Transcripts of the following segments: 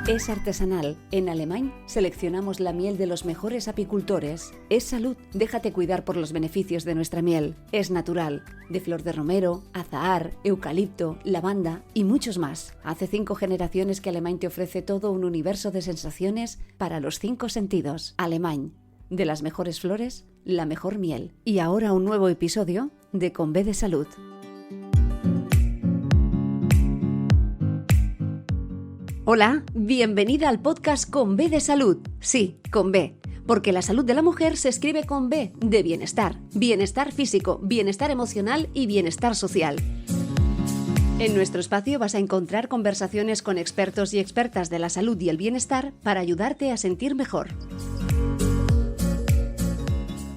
Es artesanal. En Alemán seleccionamos la miel de los mejores apicultores. Es salud. Déjate cuidar por los beneficios de nuestra miel. Es natural. De flor de romero, azahar, eucalipto, lavanda y muchos más. Hace 5 generaciones que Alemán te ofrece todo un universo de sensaciones para los 5 sentidos. Alemán. De las mejores flores, la mejor miel. Y ahora un nuevo episodio de Con B de Salud. Hola, bienvenida al podcast Con B de Salud. Sí, con B, porque la salud de la mujer se escribe con B de bienestar. Bienestar físico, bienestar emocional y bienestar social. En nuestro espacio vas a encontrar conversaciones con expertos y expertas de la salud y el bienestar para ayudarte a sentir mejor.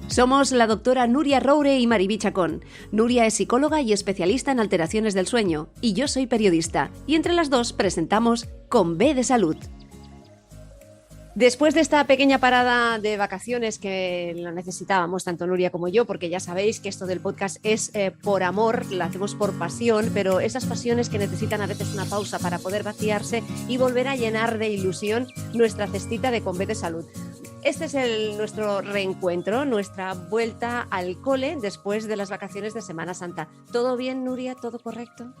Somos la doctora Nuria Roure y Mariví Chacón. Nuria es psicóloga y especialista en alteraciones del sueño, y yo soy periodista, y entre las dos presentamos Con B de Salud. Después de esta pequeña parada de vacaciones que lo necesitábamos, tanto Nuria como yo, porque ya sabéis que esto del podcast es por amor, lo hacemos por pasión, pero esas pasiones que necesitan a veces una pausa para poder vaciarse y volver a llenar de ilusión nuestra cestita de Con B de Salud. Este es nuestro reencuentro, nuestra vuelta al cole después de las vacaciones de Semana Santa. ¿Todo bien, Nuria? ¿Todo correcto?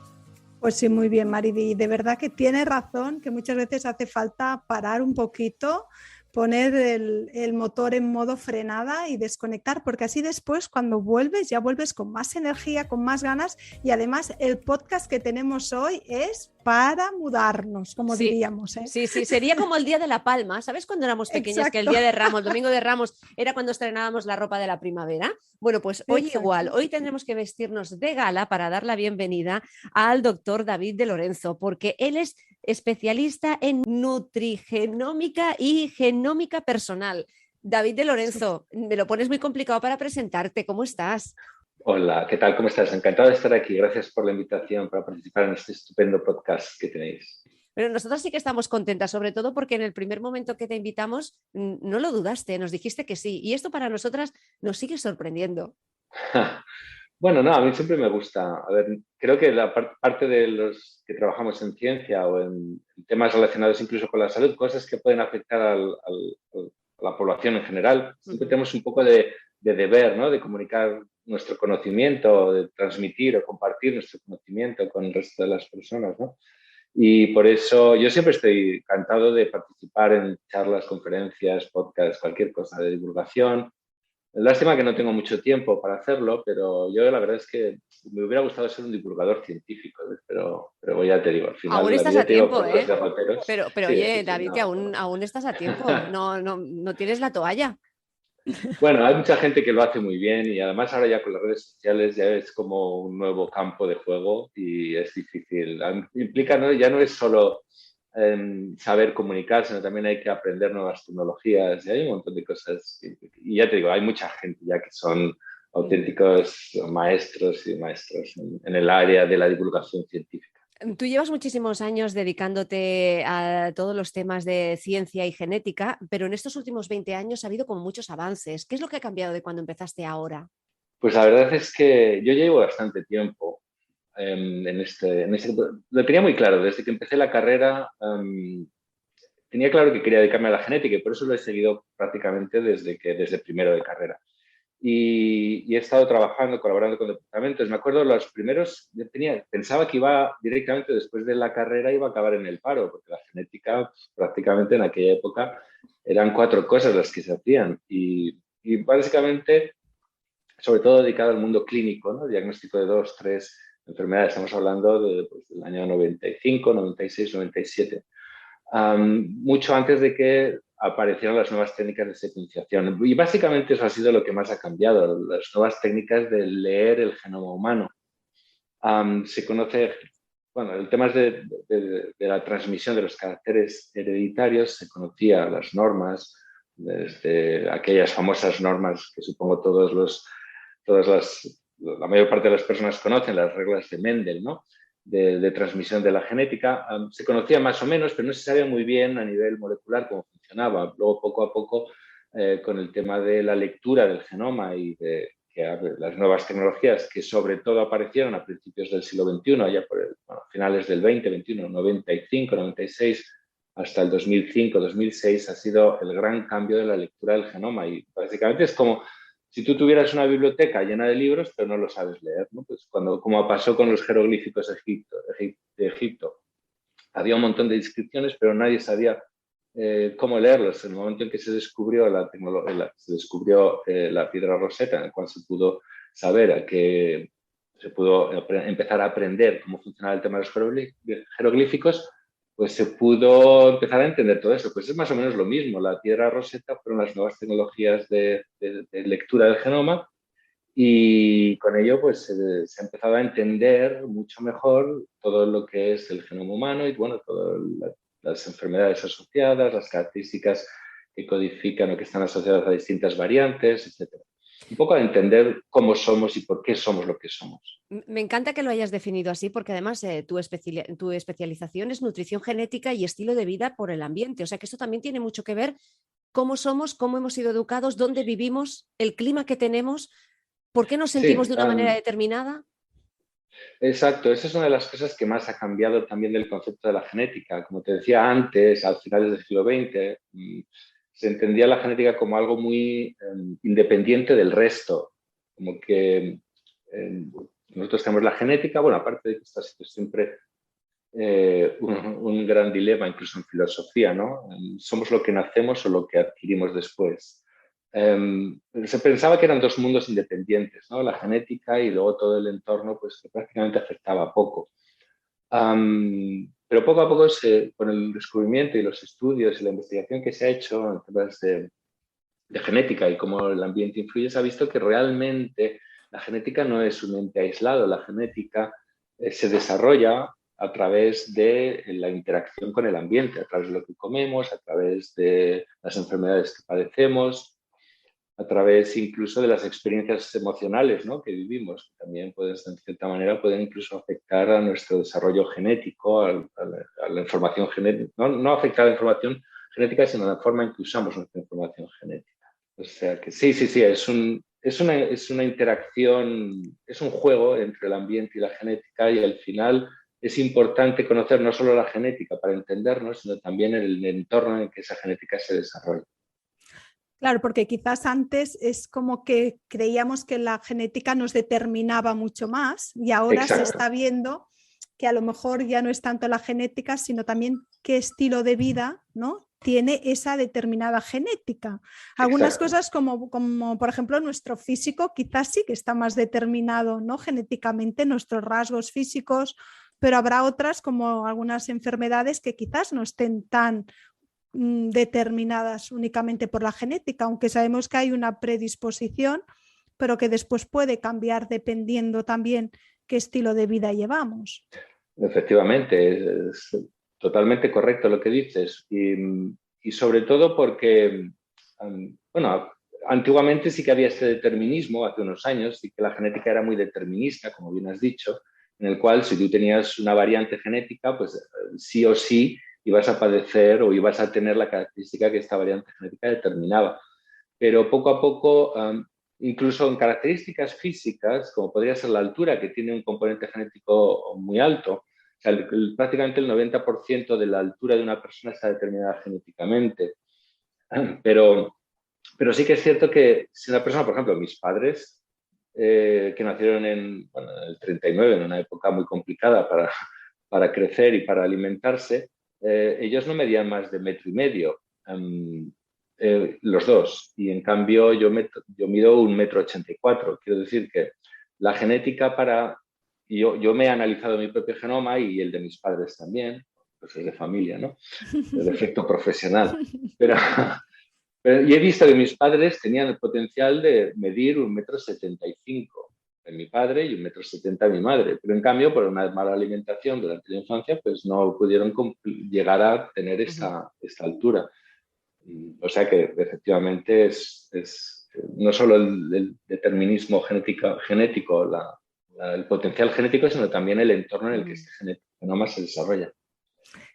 Pues sí, muy bien, Mariví. De verdad que tienes razón, que muchas veces hace falta parar un poquito, poner el motor en modo frenada y desconectar, porque así después cuando vuelves, ya vuelves con más energía, con más ganas, y además el podcast que tenemos hoy es para mudarnos, como diríamos. Sí, sería como el Día de la Palma, ¿sabes? Cuando éramos pequeñas, exacto, que el Día de Ramos, el Domingo de Ramos, era cuando estrenábamos la ropa de la primavera. Bueno, pues hoy exacto, igual, hoy tendremos que vestirnos de gala para dar la bienvenida al doctor David de Lorenzo, porque él es especialista en nutrigenómica y genómica personal. David de Lorenzo, me lo pones muy complicado para presentarte, ¿cómo estás? Hola, ¿qué tal? ¿Cómo estás? Encantado de estar aquí. Gracias por la invitación para participar en este estupendo podcast que tenéis. Pero nosotros sí que estamos contentas, sobre todo porque en el primer momento que te invitamos no lo dudaste, nos dijiste que sí. Y esto para nosotras nos sigue sorprendiendo. Bueno, no, a mí siempre me gusta. A ver, creo que la parte de los que trabajamos en ciencia o en temas relacionados incluso con la salud, cosas que pueden afectar a la población en general, siempre tenemos un poco de deber, ¿no? De comunicar nuestro conocimiento, de transmitir o compartir nuestro conocimiento con el resto de las personas, ¿no? Y por eso yo siempre estoy encantado de participar en charlas, conferencias, podcasts, cualquier cosa de divulgación. Lástima que no tengo mucho tiempo para hacerlo, pero yo la verdad es que me hubiera gustado ser un divulgador científico, pero ya te digo, al final... Aún estás a tiempo, ¿eh? Pero sí, oye, David, que aún estás a tiempo, no tienes la toalla. Bueno, hay mucha gente que lo hace muy bien y además ahora ya con las redes sociales ya es como un nuevo campo de juego y es difícil. Implica, ¿no? Ya no es solo saber comunicar, sino también hay que aprender nuevas tecnologías y hay un montón de cosas. Y ya te digo, hay mucha gente ya que son auténticos maestros y maestros en el área de la divulgación científica. Tú llevas muchísimos años dedicándote a todos los temas de ciencia y genética, pero en estos últimos 20 años ha habido como muchos avances. ¿Qué es lo que ha cambiado de cuando empezaste a ahora? Pues la verdad es que yo llevo bastante tiempo lo tenía muy claro. Desde que empecé la carrera tenía claro que quería dedicarme a la genética y por eso lo he seguido prácticamente desde primero de carrera. Y he estado trabajando, colaborando con departamentos. Me acuerdo los primeros, pensaba que iba directamente después de la carrera, iba a acabar en el paro, porque la genética prácticamente en aquella época eran 4 cosas las que se hacían. Y básicamente, sobre todo dedicado al mundo clínico, ¿no? Diagnóstico de 2, 3 enfermedades. Estamos hablando del año 95, 96, 97. Mucho antes de que aparecieron las nuevas técnicas de secuenciación. Y básicamente eso ha sido lo que más ha cambiado, las nuevas técnicas de leer el genoma humano. Se conoce, bueno, el tema de la transmisión de los caracteres hereditarios, se conocía las normas, desde aquellas famosas normas que supongo la mayor parte de las personas conocen, las reglas de Mendel, ¿no? De transmisión de la genética. Se conocía más o menos, pero no se sabía muy bien a nivel molecular cómo funcionaba. Luego, poco a poco, con el tema de la lectura del genoma y de las nuevas tecnologías que sobre todo aparecieron a principios del siglo XXI, allá por finales del 20, 21, 95, 96, hasta el 2005-2006 ha sido el gran cambio de la lectura del genoma. Y básicamente es como si tú tuvieras una biblioteca llena de libros, pero no lo sabes leer, ¿no? Pues como pasó con los jeroglíficos de Egipto. Había un montón de inscripciones, pero nadie sabía cómo leerlos. En el momento en que se descubrió la piedra Rosetta, en el cual se pudo saber que se pudo empezar a aprender cómo funcionaba el tema de los jeroglíficos, pues se pudo empezar a entender todo eso. Pues es más o menos lo mismo. La piedra Rosetta fueron las nuevas tecnologías de lectura del genoma, y con ello pues se ha empezado a entender mucho mejor todo lo que es el genoma humano y bueno, todas las enfermedades asociadas, las características que codifican o que están asociadas a distintas variantes, etc. Un poco a entender cómo somos y por qué somos lo que somos. Me encanta que lo hayas definido así, porque además tu especialización es nutrición genética y estilo de vida por el ambiente. O sea que esto también tiene mucho que ver cómo somos, cómo hemos sido educados, dónde vivimos, el clima que tenemos, por qué nos sentimos de una manera determinada. Exacto, esa es una de las cosas que más ha cambiado también del concepto de la genética. Como te decía antes, a finales del siglo XX, se entendía la genética como algo muy independiente del resto. Como que nosotros tenemos la genética, bueno, aparte de que está siempre un gran dilema, incluso en filosofía, ¿no? ¿Somos lo que nacemos o lo que adquirimos después? Se pensaba que eran dos mundos independientes, ¿no? La genética y luego todo el entorno, pues que prácticamente afectaba poco. Pero poco a poco, con el descubrimiento y los estudios y la investigación que se ha hecho en temas de genética y cómo el ambiente influye, se ha visto que realmente la genética no es un ente aislado. La genética se desarrolla a través de la interacción con el ambiente, a través de lo que comemos, a través de las enfermedades que padecemos, a través incluso de las experiencias emocionales, ¿no?, que vivimos. También pueden, en cierta manera, pueden incluso afectar a nuestro desarrollo genético, a la información genética. No afectar a la información genética, sino a la forma en que usamos nuestra información genética. O sea que sí, es una interacción, es un juego entre el ambiente y la genética, y al final es importante conocer no solo la genética para entendernos, sino también el entorno en que esa genética se desarrolla. Claro, porque quizás antes es como que creíamos que la genética nos determinaba mucho más y ahora Exacto. se está viendo que a lo mejor ya no es tanto la genética, sino también qué estilo de vida, ¿no?, tiene esa determinada genética. Algunas Exacto. cosas como por ejemplo nuestro físico quizás sí que está más determinado, ¿no?, genéticamente, nuestros rasgos físicos, pero habrá otras como algunas enfermedades que quizás no estén tan determinadas únicamente por la genética, aunque sabemos que hay una predisposición, pero que después puede cambiar dependiendo también qué estilo de vida llevamos. Efectivamente, es totalmente correcto lo que dices, y sobre todo porque, bueno, antiguamente sí que había este determinismo, hace unos años, sí que la genética era muy determinista, como bien has dicho, en el cual si tú tenías una variante genética, pues sí o sí ibas a padecer o ibas a tener la característica que esta variante genética determinaba. Pero poco a poco, incluso en características físicas, como podría ser la altura, que tiene un componente genético muy alto, o sea, prácticamente el 90% de la altura de una persona está determinada genéticamente. Pero sí que es cierto que si una persona, por ejemplo, mis padres, que nacieron en el 39, en una época muy complicada para crecer y para alimentarse, ellos no medían más de 1,5 metros, los dos, y en cambio yo mido 1,84 m. Quiero decir que la genética yo me he analizado mi propio genoma y el de mis padres también, pues es de familia, ¿no? El efecto profesional. Pero y he visto que mis padres tenían el potencial de medir 1,75 m de mi padre y 1,70 m de mi madre, pero en cambio por una mala alimentación durante la infancia pues no pudieron llegar a tener esta altura. O sea que efectivamente es no solo el determinismo genético, el potencial genético, sino también el entorno en el que este genoma se desarrolla.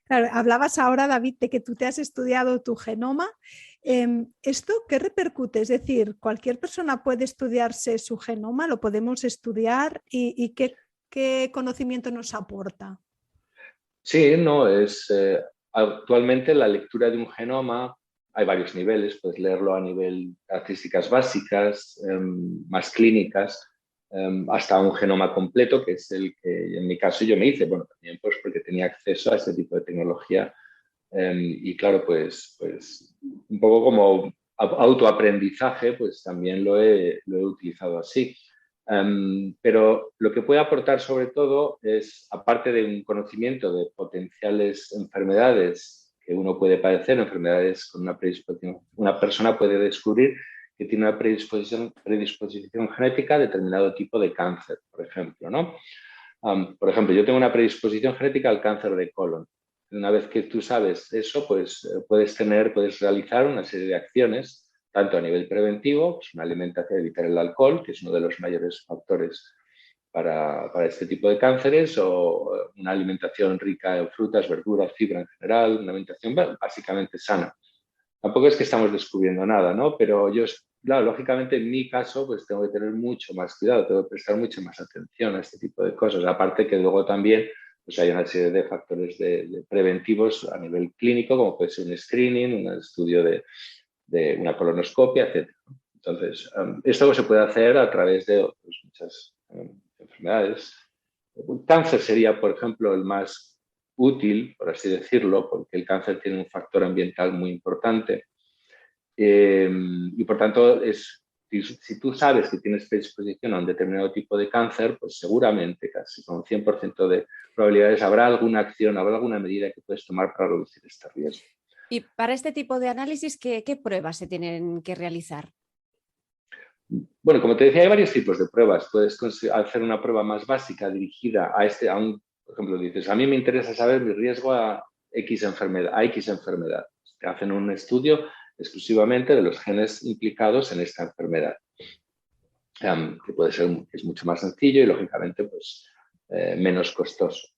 Claro, hablabas ahora, David, de que tú te has estudiado tu genoma. ¿Esto qué repercute? Es decir, ¿cualquier persona puede estudiarse su genoma? ¿Lo podemos estudiar? ¿Y qué conocimiento nos aporta? Sí, no, actualmente la lectura de un genoma, hay varios niveles, puedes leerlo a nivel características básicas, más clínicas, hasta un genoma completo, que es el que en mi caso yo me hice, bueno, también pues porque tenía acceso a este tipo de tecnología y claro, pues un poco como autoaprendizaje, pues también lo he utilizado así. Pero lo que puede aportar sobre todo es, aparte de un conocimiento de potenciales enfermedades que uno puede padecer, enfermedades con una predisposición, una persona puede descubrir que tiene una predisposición genética a determinado tipo de cáncer, por ejemplo, ¿no? Por ejemplo, yo tengo una predisposición genética al cáncer de colon. Una vez que tú sabes eso, pues puedes realizar una serie de acciones, tanto a nivel preventivo, pues una alimentación, evitar el alcohol, que es uno de los mayores factores para este tipo de cánceres, o una alimentación rica en frutas, verduras, fibra en general, una alimentación básicamente sana. Tampoco es que estamos descubriendo nada, ¿no? Pero yo, claro, lógicamente en mi caso, pues tengo que tener mucho más cuidado, tengo que prestar mucha más atención a este tipo de cosas. Aparte que luego también pues hay una serie de factores de preventivos a nivel clínico, como puede ser un screening, un estudio de una colonoscopia, etc. Entonces, esto se puede hacer a través de muchas enfermedades. El cáncer sería, por ejemplo, el más útil, por así decirlo, porque el cáncer tiene un factor ambiental muy importante y por tanto si tú sabes que tienes predisposición a un determinado tipo de cáncer, pues seguramente casi con 100% de probabilidades habrá alguna acción, habrá alguna medida que puedes tomar para reducir este riesgo. Y para este tipo de análisis, ¿qué pruebas se tienen que realizar? Bueno, como te decía, hay varios tipos de pruebas. Puedes hacer una prueba más básica dirigida por ejemplo, dices, a mí me interesa saber mi riesgo a X enfermedad. Te hacen un estudio exclusivamente de los genes implicados en esta enfermedad, que puede ser es mucho más sencillo y, lógicamente, pues, menos costoso.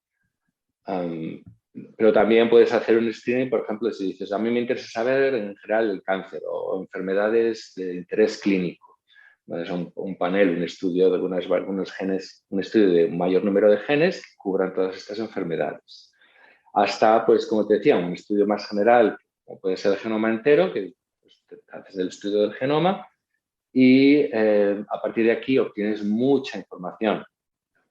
Pero también puedes hacer un screening, por ejemplo, si dices, a mí me interesa saber en general el cáncer o enfermedades de interés clínico. Es un panel, un estudio de algunos genes, un estudio de un mayor número de genes que cubran todas estas enfermedades. Hasta, pues, como te decía, un estudio más general, como puede ser el genoma entero, que pues, haces el estudio del genoma y a partir de aquí obtienes mucha información.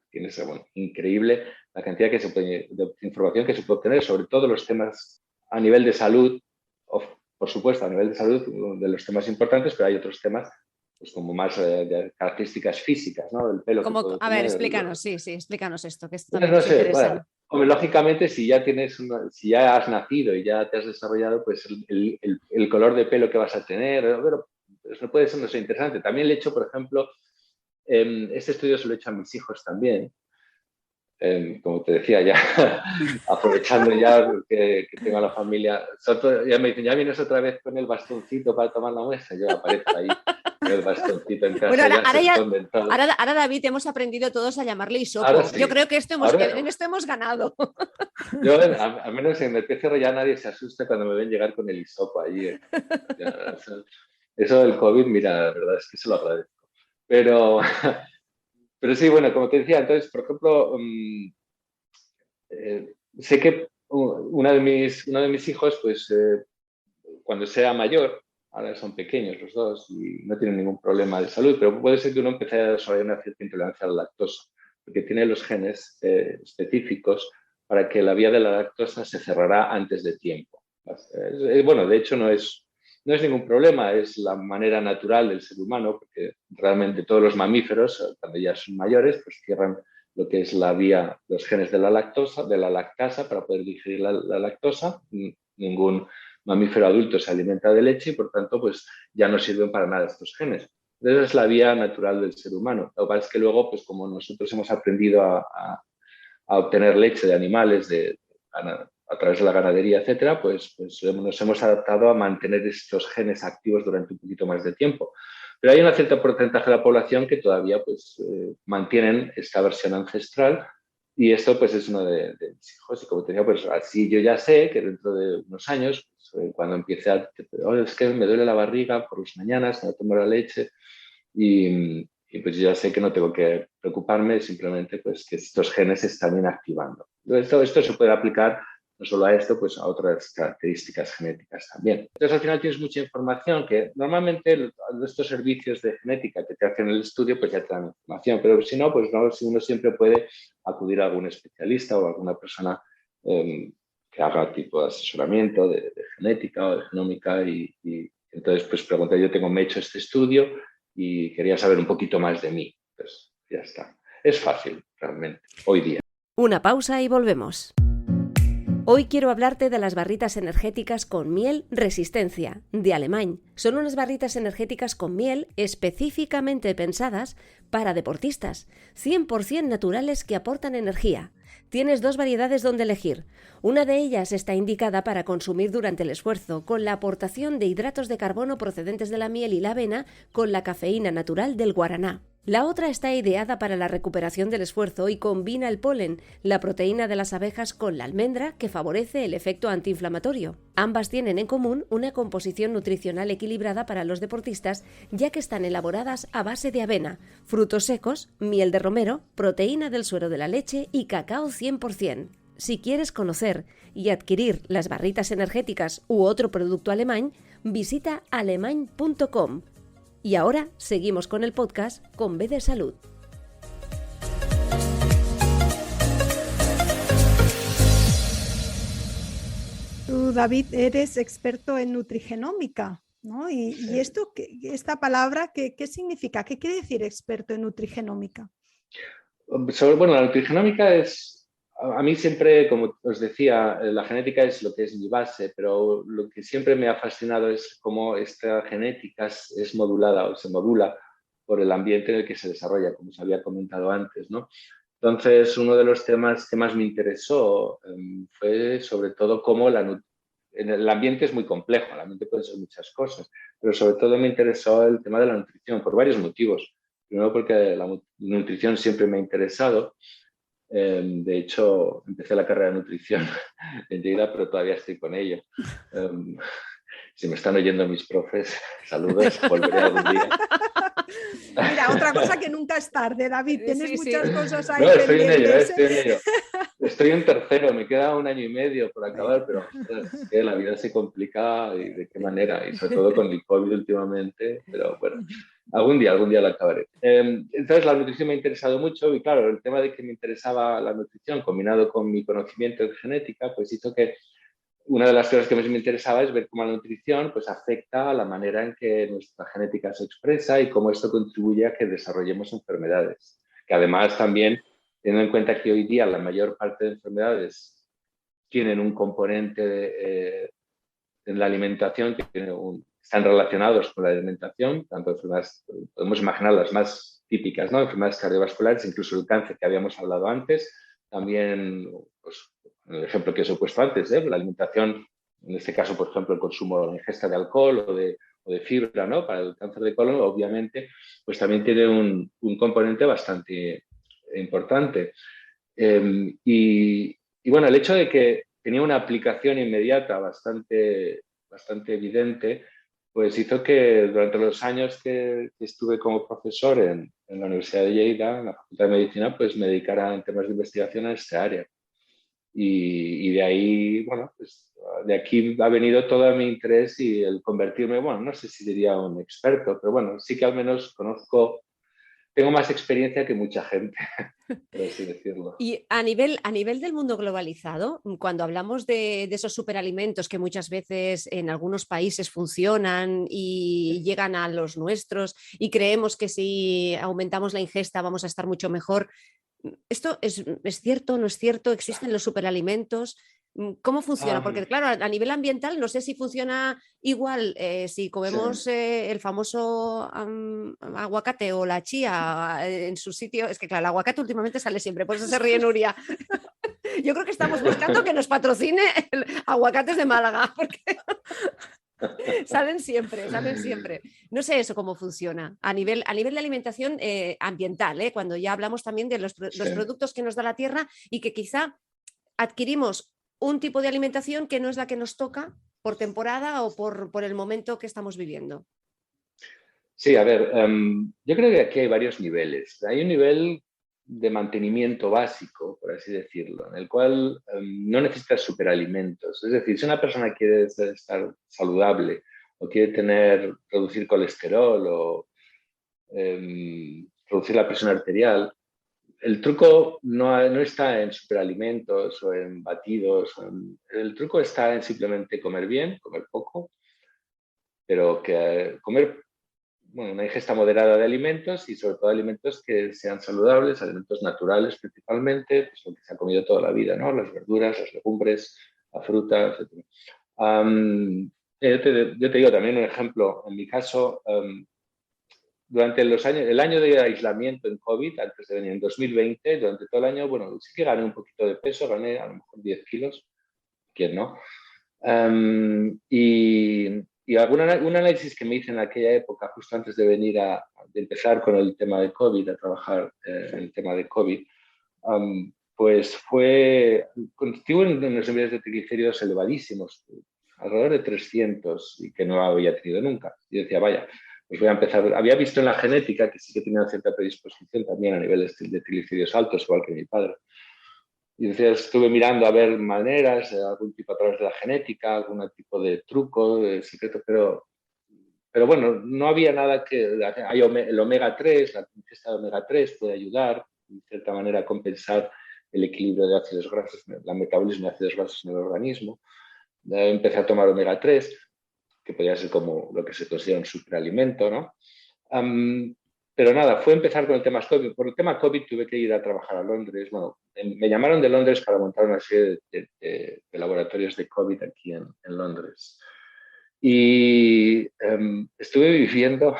Tienes, increíble la cantidad de información que se puede obtener sobre todos los temas a nivel de salud, por supuesto, a nivel de salud, de los temas importantes, pero hay otros temas pues como más de características físicas, ¿no? Del pelo. A ver, explícanos, explícanos esto, que esto también nos interesa. Bueno, lógicamente, si ya has nacido y ya te has desarrollado, pues el color de pelo que vas a tener, bueno, eso puede ser, no sé, interesante. También le he hecho, por ejemplo, este estudio se lo he hecho a mis hijos también. Como te decía, ya aprovechando ya que tengo a la familia, ya me dicen, ya vienes otra vez con el bastoncito para tomar la muestra. Yo aparezco ahí con el bastoncito en casa. Bueno, ahora, David, hemos aprendido todos a llamarle hisopo. Sí. Yo creo que en esto hemos ganado. Yo, al menos en el PCR ya nadie se asusta cuando me ven llegar con el hisopo allí. Eso del COVID, mira, la verdad es que se lo agradezco. Pero sí, bueno, como te decía, entonces, por ejemplo, sé que uno de mis hijos, pues, cuando sea mayor, ahora son pequeños los dos y no tienen ningún problema de salud, pero puede ser que uno empiece a desarrollar una cierta intolerancia a la lactosa, porque tiene los genes específicos para que la vía de la lactosa se cerrará antes de tiempo. Bueno, de hecho no es ningún problema, es la manera natural del ser humano, porque realmente todos los mamíferos, cuando ya son mayores, pues cierran lo que es la vía, los genes de la lactasa para poder digerir la lactosa. Ningún mamífero adulto se alimenta de leche y, por tanto, pues ya no sirven para nada estos genes. Entonces es la vía natural del ser humano. Lo que pasa es que luego, pues como nosotros hemos aprendido a obtener leche de animales a través de la ganadería, etcétera, pues nos hemos adaptado a mantener estos genes activos durante un poquito más de tiempo. Pero hay un cierto porcentaje de la población que todavía pues, mantienen esta versión ancestral y esto pues, es uno de mis hijos. Y como te decía, pues así yo ya sé que dentro de unos años, pues, cuando empiece es que me duele la barriga por las mañanas, no tomo la leche y pues ya sé que no tengo que preocuparme, simplemente pues que estos genes se están inactivando. Esto se puede aplicar no solo a esto, pues a otras características genéticas también. Entonces, al final tienes mucha información que normalmente estos servicios de genética que te hacen el estudio, pues ya te dan información, pero si no, pues no, si uno siempre puede acudir a algún especialista o a alguna persona que haga tipo de asesoramiento de genética o de genómica y entonces pues pregunté, me he hecho este estudio y quería saber un poquito más de mí. Pues ya está. Es fácil, realmente, hoy día. Una pausa y volvemos. Hoy quiero hablarte de las barritas energéticas con miel Resistencia, de Alemany. Son unas barritas energéticas con miel específicamente pensadas para deportistas, 100% naturales que aportan energía. Tienes 2 variedades donde elegir. Una de ellas está indicada para consumir durante el esfuerzo, con la aportación de hidratos de carbono procedentes de la miel y la avena, con la cafeína natural del guaraná. La otra está ideada para la recuperación del esfuerzo y combina el polen, la proteína de las abejas con la almendra, que favorece el efecto antiinflamatorio. Ambas tienen en común una composición nutricional equilibrada para los deportistas, ya que están elaboradas a base de avena, frutos secos, miel de romero, proteína del suero de la leche y cacao 100%. Si quieres conocer y adquirir las barritas energéticas u otro producto Alemany, visita alemany.com. Y ahora seguimos con el podcast con B de Salud. Tú, David, eres experto en nutrigenómica, ¿no? Y esto, esta palabra, ¿qué significa? ¿Qué quiere decir experto en nutrigenómica? Bueno, la nutrigenómica es... A mí siempre, como os decía, la genética es lo que es mi base, pero lo que siempre me ha fascinado es cómo esta genética es modulada o se modula por el ambiente en el que se desarrolla, como os había comentado antes, ¿no? Entonces, uno de los temas que más me interesó fue sobre todo cómo el ambiente es muy complejo, el ambiente puede ser muchas cosas, pero sobre todo me interesó el tema de la nutrición por varios motivos. Primero porque la nutrición siempre me ha interesado. De hecho, empecé la carrera de nutrición enseguida, pero todavía estoy con ello. Si me están oyendo mis profes, saludos, volveré algún día. Mira, otra cosa que nunca es tarde, David, tienes muchas cosas ahí. No, estoy en ello. Estoy en tercero, me queda 1 año y medio por acabar, pero es que la vida se complica y de qué manera, y sobre todo con el COVID últimamente, pero bueno. Algún día la acabaré. Entonces, la nutrición me ha interesado mucho y, claro, el tema de que me interesaba la nutrición combinado con mi conocimiento de genética, pues hizo que una de las cosas que más me interesaba es ver cómo la nutrición pues, afecta a la manera en que nuestra genética se expresa y cómo esto contribuye a que desarrollemos enfermedades. Que además también, teniendo en cuenta que hoy día la mayor parte de enfermedades tienen un componente en la alimentación que tiene están relacionados con la alimentación, tanto enfermedades, podemos imaginar las más típicas, ¿no? Enfermedades cardiovasculares, incluso el cáncer que habíamos hablado antes, también, pues, el ejemplo que os he puesto antes, la alimentación, en este caso, por ejemplo, el consumo, la ingesta de alcohol o de fibra, ¿no? Para el cáncer de colon, obviamente, pues también tiene un componente bastante importante. Y bueno, el hecho de que tenía una aplicación inmediata bastante evidente, pues hizo que durante los años que estuve como profesor en la Universidad de Lleida, en la Facultad de Medicina, pues me dedicara en temas de investigación a esta área. Y de ahí, bueno, pues de aquí ha venido todo mi interés y el convertirme, bueno, no sé si diría un experto, pero bueno, sí que al menos tengo más experiencia que mucha gente, por así decirlo. Y a nivel del mundo globalizado, cuando hablamos de esos superalimentos que muchas veces en algunos países funcionan y llegan a los nuestros y creemos que si aumentamos la ingesta vamos a estar mucho mejor, ¿esto es cierto, no es cierto? ¿Existen los superalimentos? ¿Cómo funciona? Porque claro, a nivel ambiental no sé si funciona igual si comemos el famoso aguacate o la chía en su sitio. Es que claro, el aguacate últimamente sale siempre, por eso se ríe Nuria. Yo creo que estamos buscando que nos patrocine el aguacates de Málaga, porque salen siempre. No sé eso cómo funciona a nivel de alimentación ambiental, cuando ya hablamos también de los productos que nos da la tierra y que quizá adquirimos un tipo de alimentación que no es la que nos toca por temporada o por el momento que estamos viviendo. Sí, a ver, yo creo que aquí hay varios niveles. Hay un nivel de mantenimiento básico, por así decirlo, en el cual no necesitas superalimentos. Es decir, si una persona quiere estar saludable o quiere reducir colesterol o reducir la presión arterial, el truco no está en superalimentos o en batidos. El truco está en simplemente comer bien, comer poco, pero comer una ingesta moderada de alimentos y sobre todo alimentos que sean saludables, alimentos naturales principalmente, pues lo que se ha comido toda la vida, ¿no? Las verduras, las legumbres, la fruta, etc. Yo te digo también un ejemplo. En mi caso, durante el año de aislamiento en COVID, antes de venir en 2020, durante todo el año, bueno, sí que gané un poquito de peso, gané a lo mejor 10 kilos, ¿quién no? Y un análisis que me hice en aquella época, justo antes de venir de empezar con el tema de COVID, a trabajar en el tema de COVID, pues contigo en unos niveles de triglicéridos elevadísimos, alrededor de 300, y que no había tenido nunca. Y decía, vaya, pues voy a empezar. Había visto en la genética que sí que tenía cierta predisposición también a niveles de triglicéridos altos, igual que mi padre. Y entonces estuve mirando a ver maneras, algún tipo a través de la genética, algún tipo de truco, de secreto, pero bueno, no había nada hay el omega 3, la ingesta de omega 3 puede ayudar, de cierta manera, a compensar el equilibrio de ácidos grasos, el metabolismo de ácidos grasos en el organismo. Empecé a tomar omega 3, que podría ser como lo que se considera un superalimento, ¿no? Pero nada, fue empezar con el tema COVID. Por el tema COVID tuve que ir a trabajar a Londres. Bueno, me llamaron de Londres para montar una serie de laboratorios de COVID aquí en Londres. Y estuve viviendo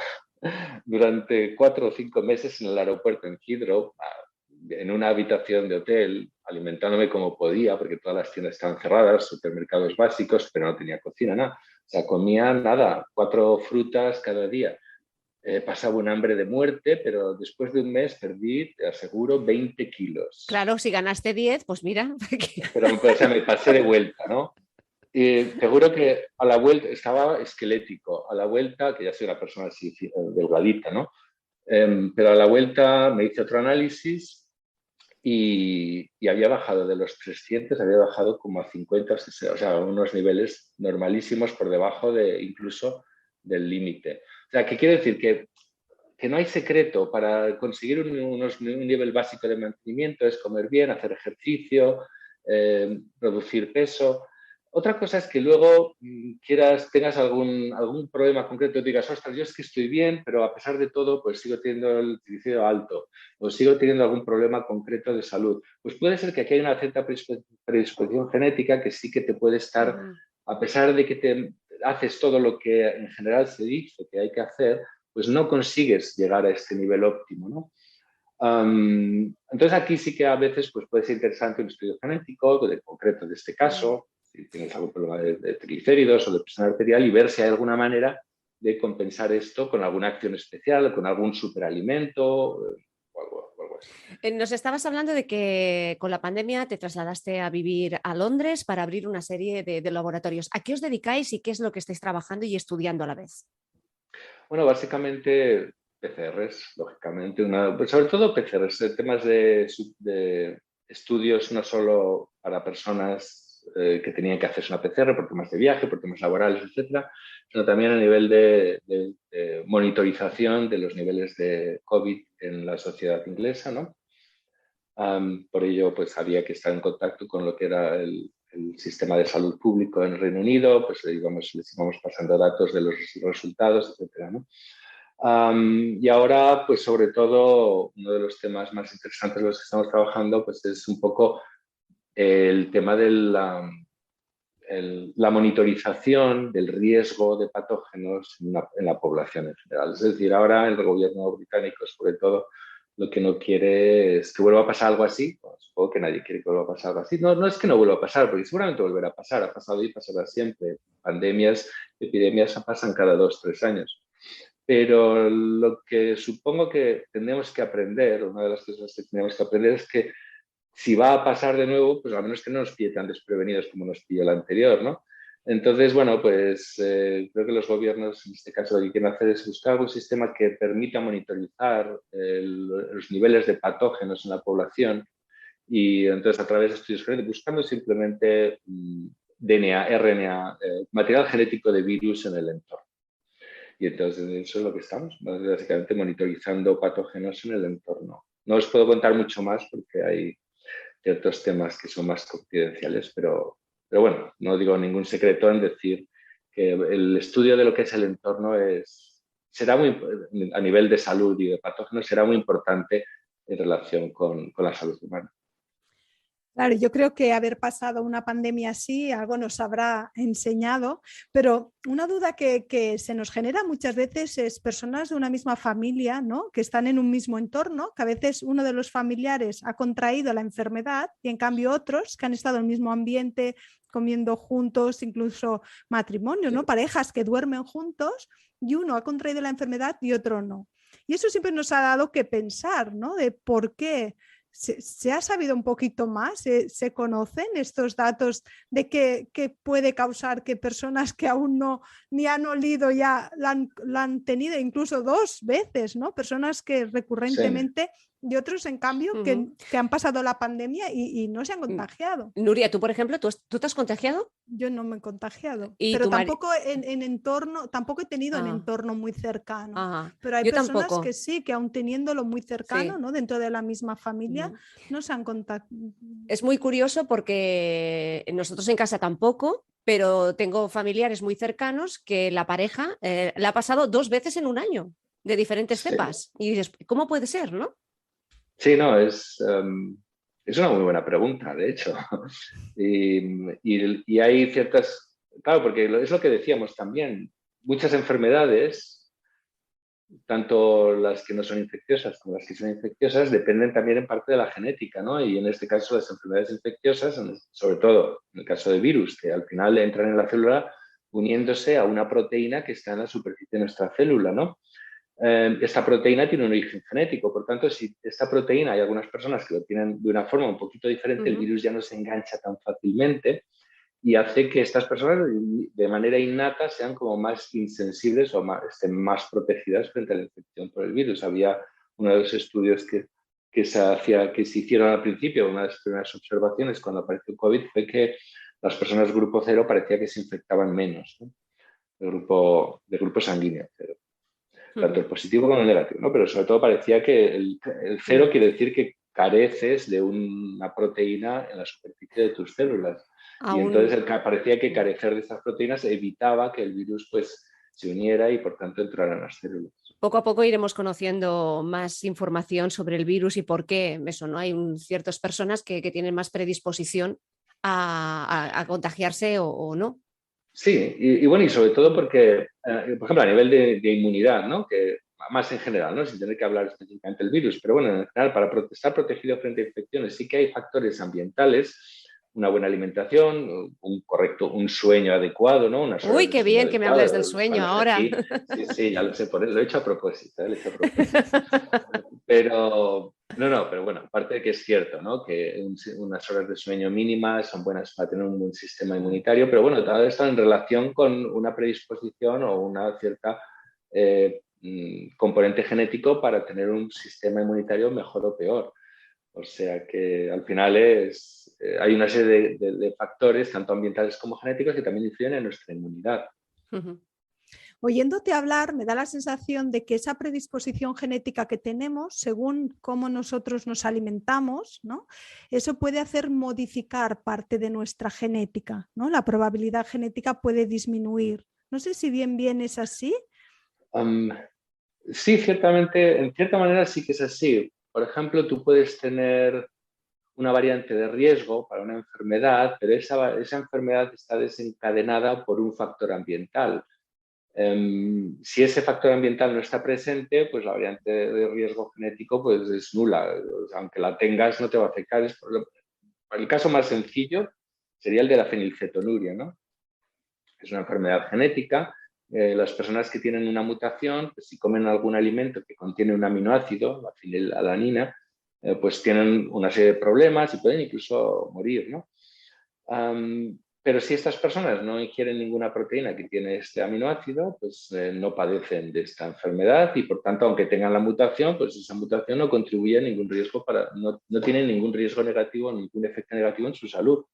durante 4 o 5 meses en el aeropuerto en Heathrow, en una habitación de hotel, alimentándome como podía, porque todas las tiendas estaban cerradas, supermercados básicos, pero no tenía cocina, nada. O sea, comía nada, 4 frutas cada día. Pasaba un hambre de muerte, pero después de un mes perdí, te aseguro, 20 kilos. Claro, si ganaste 10, pues mira. Pero o sea, me pasé de vuelta, ¿no? Y te juro que a la vuelta estaba esquelético. A la vuelta, que ya soy una persona así delgadita, ¿no? Pero a la vuelta me hice otro análisis y había bajado de los 300, había bajado como a 50 o 60, o sea, unos niveles normalísimos por debajo incluso del límite. O sea, ¿qué quiere decir? Que no hay secreto para conseguir un nivel básico de mantenimiento, es comer bien, hacer ejercicio, reducir peso. Otra cosa es que luego tengas algún problema concreto y digas, ostras, yo es que estoy bien, pero a pesar de todo, pues sigo teniendo el triglicérido alto o sigo teniendo algún problema concreto de salud. Pues puede ser que aquí hay una cierta predisposición genética que sí que te puede estar, a pesar de que te haces todo lo que en general se dice que hay que hacer, pues no consigues llegar a este nivel óptimo, ¿no? Entonces aquí sí que a veces pues, puede ser interesante un estudio genético, concreto de este caso, si tienes algún problema de triglicéridos o de presión arterial, y ver si hay alguna manera de compensar esto con alguna acción especial, con algún superalimento o algo así. Nos estabas hablando de que con la pandemia te trasladaste a vivir a Londres para abrir una serie de laboratorios. ¿A qué os dedicáis y qué es lo que estáis trabajando y estudiando a la vez? Bueno, básicamente PCRs, lógicamente, sobre todo PCRs, temas de estudios no solo para personas que tenían que hacerse una PCR por temas de viaje, por temas laborales, etcétera, sino también a nivel de monitorización de los niveles de COVID en la sociedad inglesa, ¿no? Por ello, pues había que estar en contacto con lo que era el sistema de salud público en el Reino Unido, pues les íbamos pasando datos de los resultados, etcétera, ¿no? Y ahora, pues sobre todo, uno de los temas más interesantes de los que estamos trabajando, pues es un poco el tema de la monitorización del riesgo de patógenos en la población en general. Es decir, ahora el gobierno británico, sobre todo, lo que no quiere es que vuelva a pasar algo así. Bueno, supongo que nadie quiere que vuelva a pasar algo así. No es que no vuelva a pasar, porque seguramente volverá a pasar. Ha pasado y pasará siempre. Pandemias, epidemias pasan cada 2 o 3 años. Pero lo que supongo que tenemos que aprender, una de las cosas que tenemos que aprender es que si va a pasar de nuevo, pues al menos que no nos pille tan desprevenidos como nos pilló el anterior, ¿no? Entonces, bueno, pues creo que los gobiernos en este caso lo que quieren hacer es buscar un sistema que permita monitorizar los niveles de patógenos en la población y entonces a través de estudios genéticos, buscando simplemente DNA, RNA, material genético de virus en el entorno. Y entonces eso es lo que estamos, básicamente monitorizando patógenos en el entorno. No os puedo contar mucho más porque hay ciertos temas que son más confidenciales, pero bueno, no digo ningún secreto en decir que el estudio de lo que es el entorno será muy, a nivel de salud y de patógenos, será muy importante en relación con la salud humana. Claro, yo creo que haber pasado una pandemia así algo nos habrá enseñado, pero una duda que se nos genera muchas veces es personas de una misma familia, ¿no? Que están en un mismo entorno, que a veces uno de los familiares ha contraído la enfermedad y en cambio otros que han estado en el mismo ambiente, comiendo juntos, incluso matrimonio, ¿no? Parejas que duermen juntos y uno ha contraído la enfermedad y otro no. Y eso siempre nos ha dado que pensar, ¿no? De por qué. ¿Se ha sabido un poquito más? ¿Se conocen estos datos de qué puede causar que personas que aún no ni han olido ya la han tenido incluso 2 veces, ¿no? Personas que recurrentemente y otros, en cambio, que han pasado la pandemia y no se han contagiado. Nuria, tú, por ejemplo, ¿tú te has contagiado? Yo no me he contagiado, ¿Y pero tampoco en entorno, tampoco he tenido en entorno muy cercano. Ajá. Pero hay Yo personas tampoco. que sí, que aún teniéndolo muy cercano, Sí. ¿no? Dentro de la misma familia, no se han contagiado. Es muy curioso porque nosotros en casa tampoco, pero tengo familiares muy cercanos que la pareja la ha pasado 2 veces en un año de diferentes cepas. Y dices, ¿cómo puede ser, no? Sí, no, es una muy buena pregunta, de hecho. Y hay ciertas, claro, porque es lo que decíamos también, muchas enfermedades, tanto las que no son infecciosas como las que son infecciosas, dependen también en parte de la genética, ¿no? Y en este caso las enfermedades infecciosas, sobre todo en el caso de virus, que al final entran en la célula uniéndose a una proteína que está en la superficie de nuestra célula, ¿no? Esta proteína tiene un origen genético, por tanto, si esta proteína hay algunas personas que lo tienen de una forma un poquito diferente, el virus ya no se engancha tan fácilmente y hace que estas personas de manera innata sean como más insensibles o estén más protegidas frente a la infección por el virus. Había uno de los estudios que se hicieron al principio, una de las primeras observaciones cuando apareció el COVID fue que las personas de grupo cero parecía que se infectaban menos, ¿no? de grupo sanguíneo cero. Tanto el positivo como el negativo, ¿no? Pero sobre todo parecía que el cero quiere decir que careces de una proteína en la superficie de tus células. Y entonces parecía que carecer de estas proteínas evitaba que el virus pues, se uniera y por tanto entrara en las células. Poco a poco iremos conociendo más información sobre el virus y por qué eso, ¿no? Hay ciertas personas que tienen más predisposición a contagiarse o no. Sí, y bueno, y sobre todo porque, por ejemplo, a nivel de inmunidad, ¿no? Que más en general, ¿no? Sin tener que hablar específicamente del virus, pero bueno, en general, para estar protegido frente a infecciones, sí que hay factores ambientales, una buena alimentación, un sueño adecuado, ¿no? Uy, qué bien que me hables del sueño ahora. Aquí. Sí, ya lo sé, lo he hecho a propósito, lo he hecho a propósito. Pero bueno, aparte de que es cierto, ¿no? Que unas horas de sueño mínimas son buenas para tener un buen sistema inmunitario, pero bueno, todo esto en relación con una predisposición o una cierta componente genético para tener un sistema inmunitario mejor o peor. O sea que al final hay una serie de factores, tanto ambientales como genéticos, que también influyen en nuestra inmunidad. Oyéndote hablar, me da la sensación de que esa predisposición genética que tenemos, según cómo nosotros nos alimentamos, ¿no? Eso puede hacer modificar parte de nuestra genética, ¿no? La probabilidad genética puede disminuir. No sé si bien es así. Sí, ciertamente, en cierta manera sí que es así. Por ejemplo, tú puedes tener una variante de riesgo para una enfermedad, pero esa enfermedad está desencadenada por un factor ambiental. Si ese factor ambiental no está presente, pues la variante de riesgo genético pues, es nula. O sea, aunque la tengas, no te va a afectar. El caso más sencillo sería el de la fenilcetonuria, ¿no? Es una enfermedad genética. Las personas que tienen una mutación, pues, si comen algún alimento que contiene un aminoácido, la fenilalanina, pues tienen una serie de problemas y pueden incluso morir, ¿no? Pero si estas personas no ingieren ninguna proteína que tiene este aminoácido, pues no padecen de esta enfermedad y por tanto, aunque tengan la mutación, pues esa mutación no contribuye a ningún riesgo no tiene ningún riesgo negativo, ningún efecto negativo en su salud.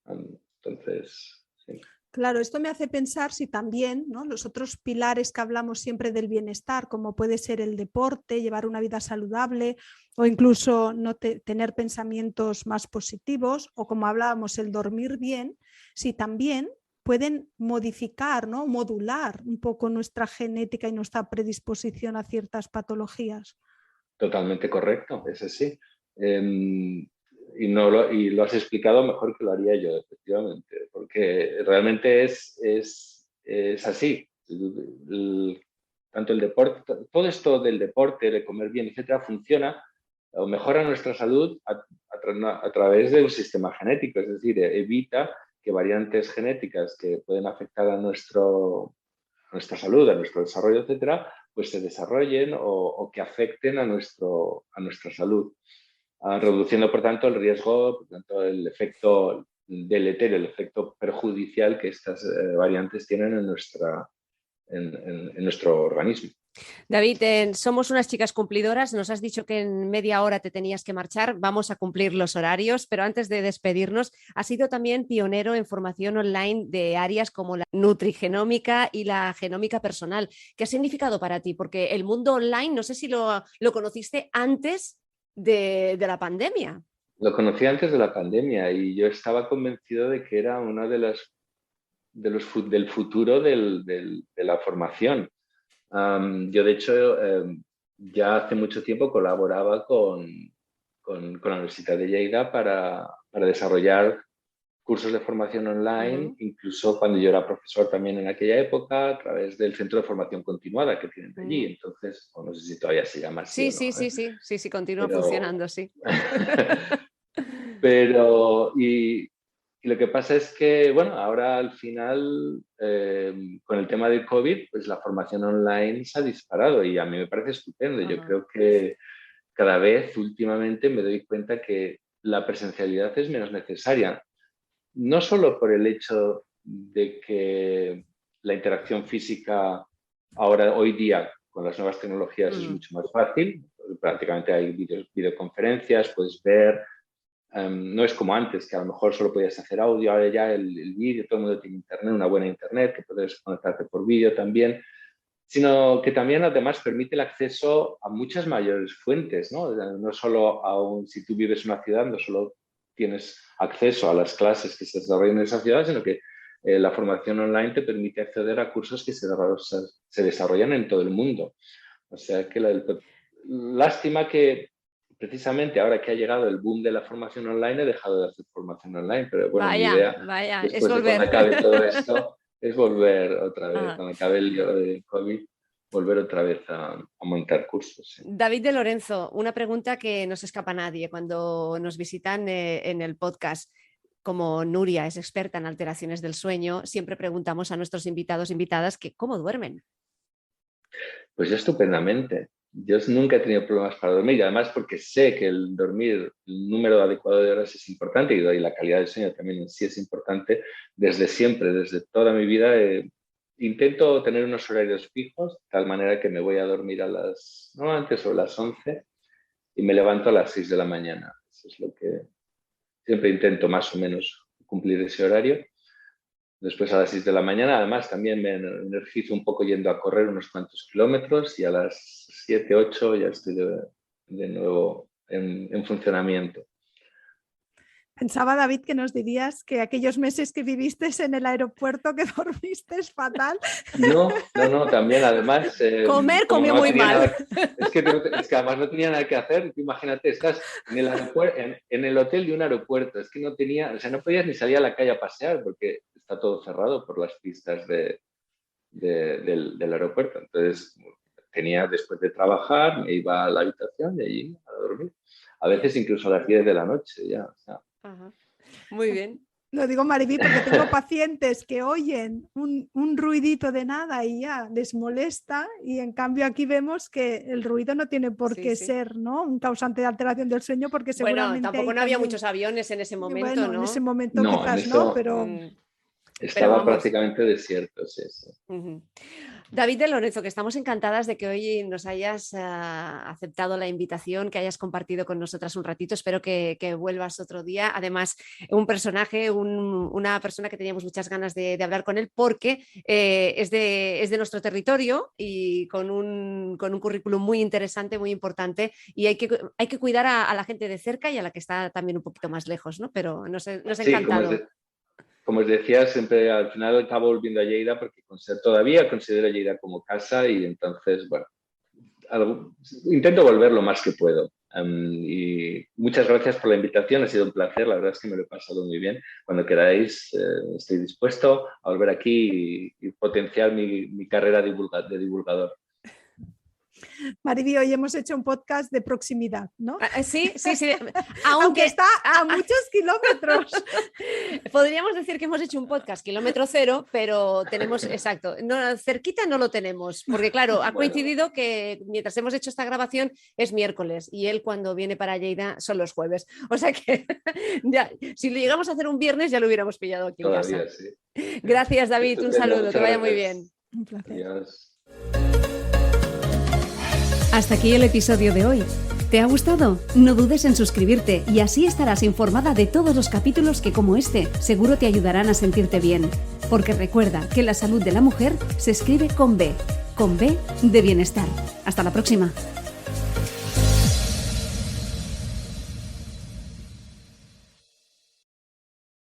Entonces, sí. Claro, esto me hace pensar si también, ¿no?, los otros pilares que hablamos siempre del bienestar, como puede ser el deporte, llevar una vida saludable o incluso no tener pensamientos más positivos, o como hablábamos, el dormir bien, si también pueden modificar, ¿no?, modular un poco nuestra genética y nuestra predisposición a ciertas patologías. Totalmente correcto, es así. Y lo has explicado mejor que lo haría yo, efectivamente, porque realmente es así. Tanto el deporte, todo esto del deporte, de comer bien, etcétera, funciona o mejora nuestra salud a través de un sistema genético, es decir, evita que variantes genéticas que pueden afectar a nuestra salud, a nuestro desarrollo, etcétera, pues se desarrollen o que afecten a nuestra salud. Reduciendo, por tanto, el riesgo, por tanto, el efecto deletério, el efecto perjudicial que estas variantes tienen en nuestro organismo. David, somos unas chicas cumplidoras, nos has dicho que en media hora te tenías que marchar, vamos a cumplir los horarios, pero antes de despedirnos, has sido también pionero en formación online de áreas como la nutrigenómica y la genómica personal. ¿Qué ha significado para ti? Porque el mundo online, no sé si lo conociste antes de la pandemia. Lo conocí antes de la pandemia y yo estaba convencido de que era uno del futuro de la formación. Yo, de hecho, ya hace mucho tiempo colaboraba con la Universidad de Lleida para desarrollar cursos de formación online, incluso cuando yo era profesor también en aquella época, a través del Centro de Formación Continuada que tienen allí. Entonces, no sé si todavía se llama así. Sí, continúa funcionando, sí. Pero, y lo que pasa es que, bueno, ahora al final, con el tema del COVID, pues la formación online se ha disparado y a mí me parece estupendo. Yo creo que cada vez últimamente me doy cuenta que la presencialidad es menos necesaria. No solo por el hecho de que la interacción física hoy día con las nuevas tecnologías es mucho más fácil, prácticamente hay videoconferencias, puedes ver, no es como antes, que a lo mejor solo podías hacer audio, ahora ya el vídeo, todo el mundo tiene internet, una buena internet, que puedes conectarte por vídeo también, sino que también además permite el acceso a muchas mayores fuentes, ¿no? No solo si tú vives en una ciudad, no solo tienes acceso a las clases que se desarrollan en esa ciudad, sino que la formación online te permite acceder a cursos que se desarrollan en todo el mundo. O sea que lástima que precisamente ahora que ha llegado el boom de la formación online he dejado de hacer formación online, pero bueno, mi idea después de cuando acabe todo esto es volver otra vez, cuando acabe el COVID, volver otra vez a montar cursos. Sí. David de Lorenzo, una pregunta que no se escapa a nadie cuando nos visitan en el podcast. Como Nuria es experta en alteraciones del sueño, siempre preguntamos a nuestros invitados e invitadas que cómo duermen. Pues yo estupendamente. Yo nunca he tenido problemas para dormir y además porque sé que el dormir, el número adecuado de horas es importante y la calidad del sueño también en sí es importante. Desde siempre, desde toda mi vida, intento tener unos horarios fijos, de tal manera que me voy a dormir antes o las 11 y me levanto a las 6 de la mañana. Eso es lo que siempre intento más o menos cumplir ese horario. Después a las 6 de la mañana, además, también me energizo un poco yendo a correr unos cuantos kilómetros y a las 7, 8 ya estoy de nuevo en funcionamiento. Pensaba, David, que nos dirías que aquellos meses que viviste en el aeropuerto que dormiste fatal. No, también además... Comió muy mal. Es que además no tenía nada que hacer. Imagínate, estás en el hotel de un aeropuerto. Es que no podías ni salir a la calle a pasear porque está todo cerrado por las pistas del aeropuerto. Entonces, después de trabajar, me iba a la habitación y allí a dormir. A veces incluso a las 10 de la noche ya. O sea. Ajá. Muy bien. Lo digo, Mariví, porque tengo pacientes que oyen un ruidito de nada y ya les molesta, y en cambio aquí vemos que el ruido no tiene por qué ser, ¿no?, un causante de alteración del sueño, porque seguramente... Bueno, tampoco no había muchos aviones en ese momento, ¿no? En ese momento quizás no, pero... Estaba prácticamente desierto, sí. Uh-huh. David de Lorenzo, que estamos encantadas de que hoy nos hayas aceptado la invitación, que hayas compartido con nosotras un ratito. Espero que vuelvas otro día. Además, un personaje, una persona que teníamos muchas ganas de hablar con él, porque es de nuestro territorio y con un currículum muy interesante, muy importante, y hay que cuidar a la gente de cerca y a la que está también un poquito más lejos, ¿no? Pero nos ha encantado. Como os decía, siempre al final acabo volviendo a Lleida porque todavía considero Lleida como casa y entonces, bueno, intento volver lo más que puedo. Y muchas gracias por la invitación, ha sido un placer, la verdad es que me lo he pasado muy bien. Cuando queráis, estoy dispuesto a volver aquí y potenciar mi carrera de divulgador. Mariby, hoy hemos hecho un podcast de proximidad, ¿no? Sí. Aunque está a muchos kilómetros. Podríamos decir que hemos hecho un podcast kilómetro cero, pero tenemos, exacto, cerquita no lo tenemos, porque claro, ha coincidido que mientras hemos hecho esta grabación es miércoles y él cuando viene para Lleida son los jueves. O sea que ya, si lo llegamos a hacer un viernes ya lo hubiéramos pillado aquí en casa. Sí. Gracias, David, un saludo, que vaya muy bien. Un placer. Adiós. Hasta aquí el episodio de hoy. ¿Te ha gustado? No dudes en suscribirte y así estarás informada de todos los capítulos que, como este, seguro te ayudarán a sentirte bien. Porque recuerda que la salud de la mujer se escribe con B de bienestar. Hasta la próxima.